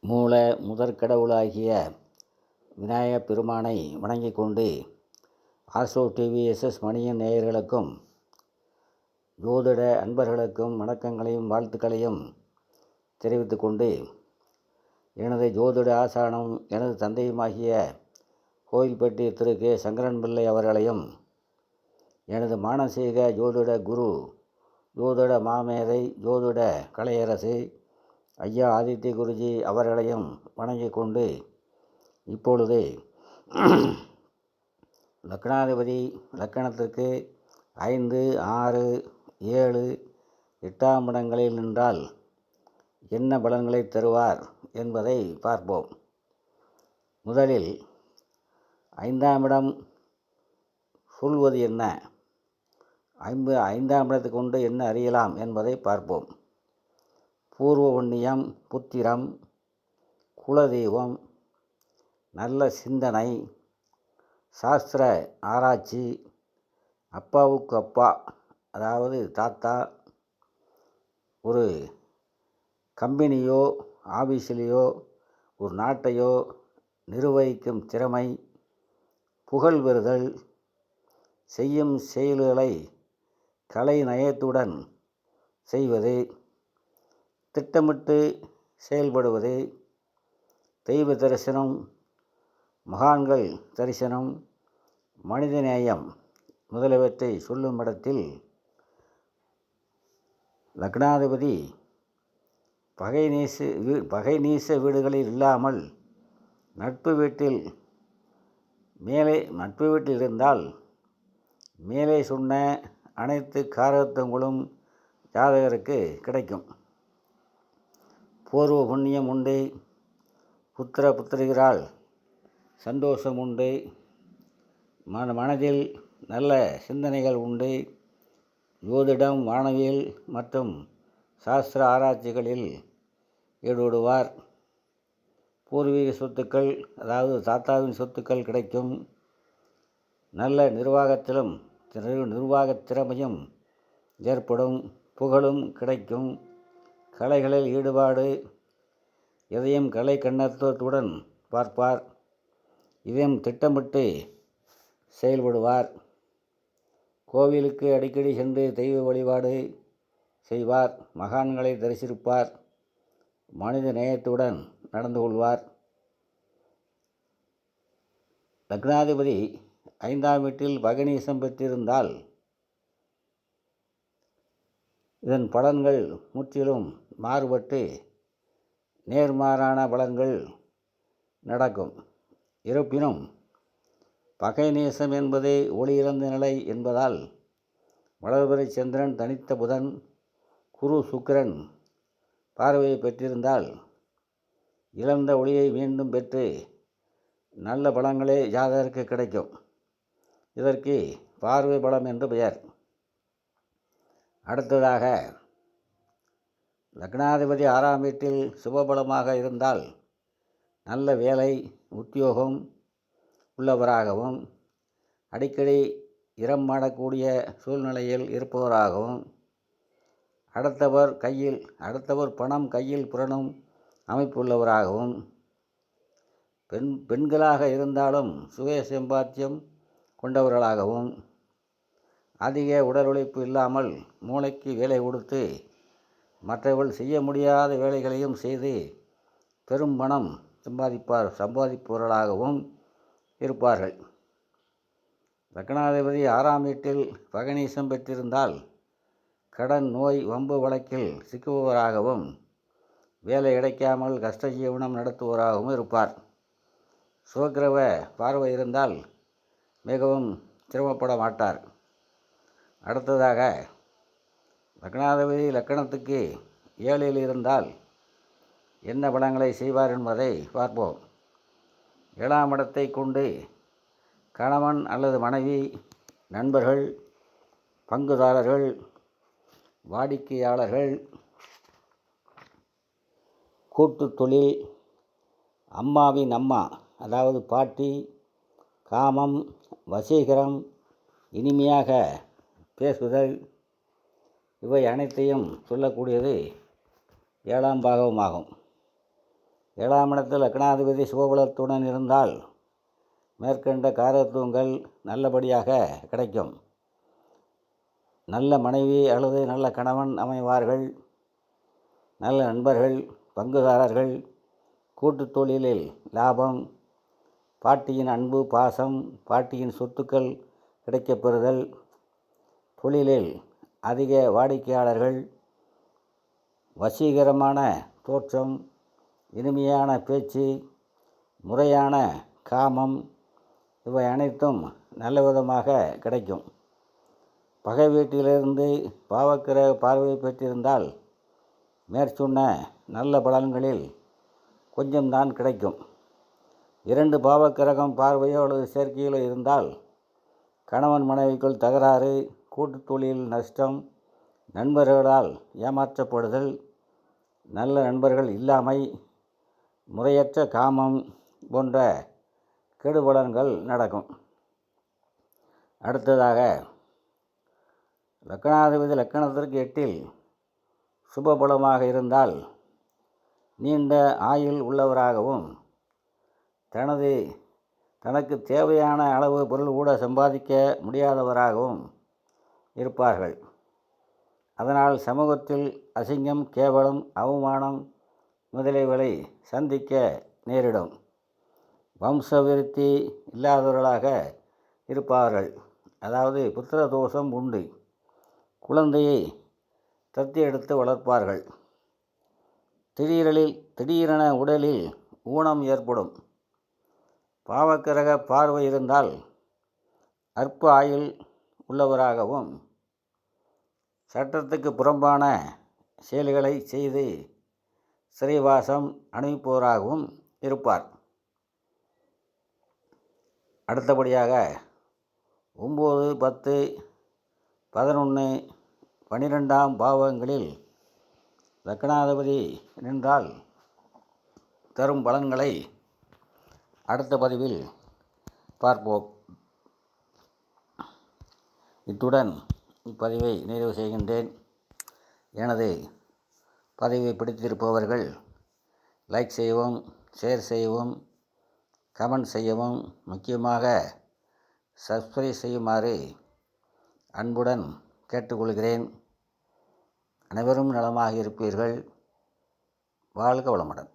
மூல முதற்கடவுளாகிய விநாயகப் பெருமானை வணங்கிக் கொண்டு ஆஸ்ட்ரோ டிவி எஸ்எஸ் மணியன் நேயர்களுக்கும் ஜோதிட அன்பர்களுக்கும் வணக்கங்களையும் வாழ்த்துக்களையும் தெரிவித்து கொண்டு, எனது ஜோதிட ஆசானும் எனது தந்தையுமாகிய கோயில்பட்டி திரு கே சங்கரன் பிள்ளை அவர்களையும், எனது மானசீக ஜோதிட குரு ஜோதிட மாமேதை ஜோதிட கலையரசு ஐயா ஆதித்ய குருஜி அவர்களையும் வணங்கிக் கொண்டு, இப்பொழுது லக்னாதிபதி லக்கணத்திற்கு 5, 6, 7, 8ஆம் இடங்களில் நின்றால் என்ன பலன்களை தருவார் என்பதை பார்ப்போம். முதலில் 5ஆம் இடம் சொல்வது என்ன, 5ஆம் இடத்தை கொண்டு என்ன அறியலாம் என்பதை பார்ப்போம். பூர்வ புண்ணியம், புத்திரம், குலதெய்வம், நல்ல சிந்தனை, சாஸ்திர ஆராய்ச்சி, அப்பாவுக்கு அப்பா அதாவது தாத்தா, ஒரு கம்பெனியோ ஆஃபீஸிலேயோ ஒரு நாட்டையோ நிர்வகிக்கும் திறமை, புகழ் பெறுதல், செய்யும் செயல்களை கலை நயத்துடன் செய்வது, திட்டமிட்டு செயல்படுவது, தெய்வ தரிசனம், மகான்கள் தரிசனம், மனிதநேயம் முதலியவற்றை சொல்லும் இடத்தில் லக்னாதிபதி பகை நீச வீடுகளில் இல்லாமல் நட்பு வீட்டில் இருந்தால் மேலே சொன்ன அனைத்து காரகத்துவங்களும் ஜாதகருக்கு கிடைக்கும். பூர்வ புண்ணியம் உண்டு, புத்திர புத்திரிகளால் சந்தோஷம் உண்டு, மனதில் நல்ல சிந்தனைகள் உண்டு, ஜோதிடம், வானவியல் மற்றும் சாஸ்திர ஆராய்ச்சிகளில் ஈடுபடுவார். பூர்வீக சொத்துக்கள் அதாவது தாத்தாவின் சொத்துக்கள் கிடைக்கும். நல்ல நிர்வாகத் திறமையும் ஏற்படும், புகழும் கிடைக்கும். கலைகளில் ஈடுபாடு, எதையும் கலை கண்ணோட்டத்துடன் பார்ப்பார், இதையும் திட்டமிட்டு செயல்படுவார். கோவிலுக்கு அடிக்கடி சென்று தெய்வ வழிபாடு செய்வார், மகான்களை தரிசிப்பார், மனித நேயத்துடன் நடந்து கொள்வார். லக்னாதிபதி 5ஆம் வீட்டில் பகநீசம் பெற்றிருந்தால் இதன் பலன்கள் முற்றிலும் மாறுபட்டு நேர்மாறான பலன்கள் நடக்கும். இருப்பினும் பகை நேசம் என்பது ஒளி இழந்த நிலை என்பதால் வளர்பிறை சந்திரன், தனித்த புதன், குரு, சுக்கிரன் பார்வையை பெற்றிருந்தால் இழந்த ஒளியை மீண்டும் பெற்று நல்ல பலங்களே ஜாதகருக்கு கிடைக்கும். இதற்கு பார்வை பலம் என்று பெயர். அடுத்ததாக லக்னாதிபதி 6ஆம் வீட்டில் சுபபலமாக இருந்தால் நல்ல வேலை, உத்தியோகம் உள்ளவராகவும், அடிக்கடி இரம் மாடக்கூடிய சூழ்நிலையில் இருப்பவராகவும், அடுத்தவர் பணம் கையில் புரணும் அமைப்புள்ளவராகவும், பெண்களாக இருந்தாலும் சுய சம்பாத்தியம் கொண்டவர்களாகவும், அதிக உடல் உழைப்பு இல்லாமல் மூளைக்கு வேலை கொடுத்து மற்றவர்கள் செய்ய முடியாத வேலைகளையும் செய்து பெரும் பணம் சம்பாதிப்பவர்களாகவும் இருப்பார்கள். லக்னாதிபதி 6ஆம் வீட்டில் பகநீசம் பெற்றிருந்தால் கடன், நோய், வம்பு வழக்கில் சிக்குபவராகவும், வேலை கிடைக்காமல் கஷ்ட ஜீவனம் நடத்துவராகவும் இருப்பார். சுபக்கிரக பார்வை இருந்தால் மிகவும் சிரமப்பட மாட்டார். அடுத்ததாக லக்னாதிபதி லக்கணத்துக்கு 7இல் இருந்தால் என்ன பலன்களை செய்வார் என்பதை பார்ப்போம். 7ஆம் இடத்தை கொண்டு கணவன் அல்லது மனைவி, நண்பர்கள், பங்குதாரர்கள், வாடிக்கையாளர்கள், கூட்டு தொழில், அம்மாவின் அம்மா அதாவது பாட்டி, காமம், வசீகரம், இனிமையாக பேசுதல், இவை அனைத்தையும் சொல்லக்கூடியது 7ஆம் பாகமாகும். 7ஆம் இடத்தில் லக்னாதிபதி சுபபலத்துடன் இருந்தால் மேற்கண்ட காரத்துவங்கள் நல்லபடியாக கிடைக்கும். நல்ல மனைவி அல்லது நல்ல கணவன் அமைவார்கள். நல்ல நண்பர்கள், பங்குதாரர்கள், கூட்டு தொழிலில் லாபம், பாட்டியின் அன்பு பாசம், பாட்டியின் சொத்துக்கள் கிடைக்கப்பெறுதல், தொழிலில் அதிக வாடிக்கையாளர்கள், வசீகரமான தோற்றம், இனிமையான பேச்சு, முறையான காமம், இவை அனைத்தும் நல்ல விதமாக கிடைக்கும். பகை வீட்டிலிருந்து பாவக்கிரக பார்வை பெற்றிருந்தால் மேற்சொன்ன நல்ல பலன்களில் கொஞ்சம்தான் கிடைக்கும். 2 பாவக்கிரகம் பார்வையோ அல்லது சேர்க்கையிலோ இருந்தால் கணவன் மனைவிக்குள் தகராறு, கூட்டு தொழில் நஷ்டம், நண்பர்களால் ஏமாற்றப்படுதல், நல்ல நண்பர்கள் இல்லாமை, முறையற்ற காமம் போன்ற கெடுபலன்கள் நடக்கும். அடுத்ததாக லக்னாதிபதி லக்கணத்திற்கு 8இல் சுபபலமாக இருந்தால் நீண்ட ஆயுள் உள்ளவராகவும் தனக்கு தேவையான அளவு பொருள் கூட சம்பாதிக்க முடியாதவராகவும் இருப்பார்கள். அதனால் சமூகத்தில் அசிங்கம், கேவலம், அவமானம் முதலியவைகளை சந்திக்க நேரிடும். வம்சவிருத்தி இல்லாதவர்களாக இருப்பார்கள். அதாவது புத்திர தோஷம் உண்டு. குழந்தையை தத்தி எடுத்து வளர்ப்பார்கள். திடீரென உடலில் ஊனம் ஏற்படும். பாவக்கிரக பார்வை இருந்தால் அற்ப ஆயுள் உள்ளவராகவும் சட்டத்துக்கு புறம்பான செயல்களை செய்து சிறைவாசம் அனுபவிப்பவராகவும் இருப்பார். அடுத்தபடியாக 9, 10, 11, 12ஆம் பாவங்களில் லக்னாதிபதி நின்றால் தரும் பலன்களை அடுத்த பதிவில் பார்ப்போம். இத்துடன் இப்பதிவை நிறைவு செய்கின்றேன். எனது பதிவை பிடித்திருப்பவர்கள் லைக் செய்யவும், ஷேர் செய்யவும், கமெண்ட் செய்யவும், முக்கியமாக சப்ஸ்கிரைப் செய்யுமாறு அன்புடன் கேட்டுக்கொள்கிறேன். அனைவரும் நலமாக இருப்பீர்கள். வாழ்க வளமுடன்.